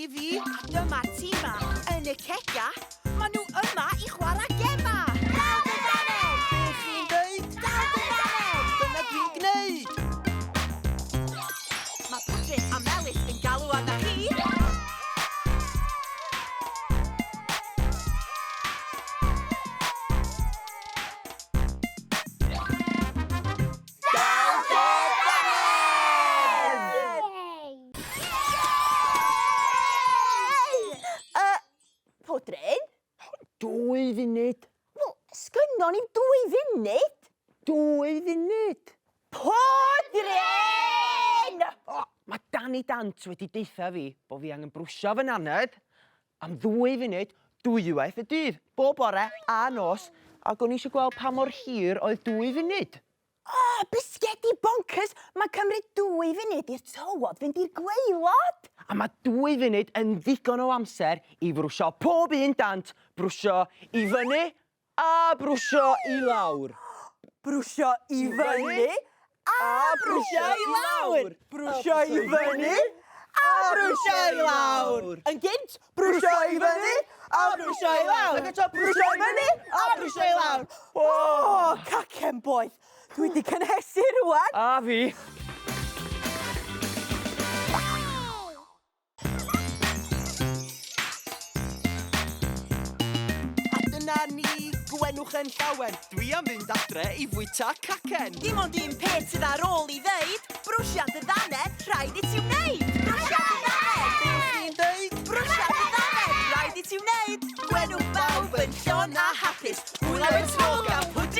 i fi a dyma tîma yn y cega. Maen nhw yma i chwarae gema. Dal dy ddannedd! Be chi'n dweud? Dal dy ddannedd! Dyna dwi'n gwneud! Mae Pwdryn a Melys yn galw arna chi. Pwdryn? 2 funud. Wel, sgynnon ni 2 funud. 2 funud. Pwdryn! O, mae Danny Dant wedi deitha fi bod fi angen brwsio fy Ddannedd am 2 funud dwywaith y dydd, bob bore a nos, ac o'n i eisiau gweld pa mor hir oedd 2 funud. O, bisgedi bonkers! Mae'n cymryd 2 funud i'r tywod fynd i'r gwaelod. A mae 2 funud yn ddigon o amser i frwsio pob un dant, brwsio i fyny a brwsio i lawr. Brwsio i fyny a brwsio i lawr. Brwsio i fyny a brwsio i lawr. Yn gynt, brwsio i fyny a brwsio i lawr. Brwsio i fyny a brwsio i lawr. O, cacen boeth. Dwi wedi cynhesu rwan. A fi. A dyna ni, gwenwch yn llawen. Dwi am fynd adre i fwyta cacen. Dim ond un peth sydd ar ôl i ddeud. Brwsia dy ddannedd, rhaid i ti wneud. Brwsia dy ddannedd. Be chi'n dweud? Brwsia dy ddannedd, rhaid i ti wneud. Gwenwch bawb yn llon a hapus. Hwyl am y tro gan Pwdryn.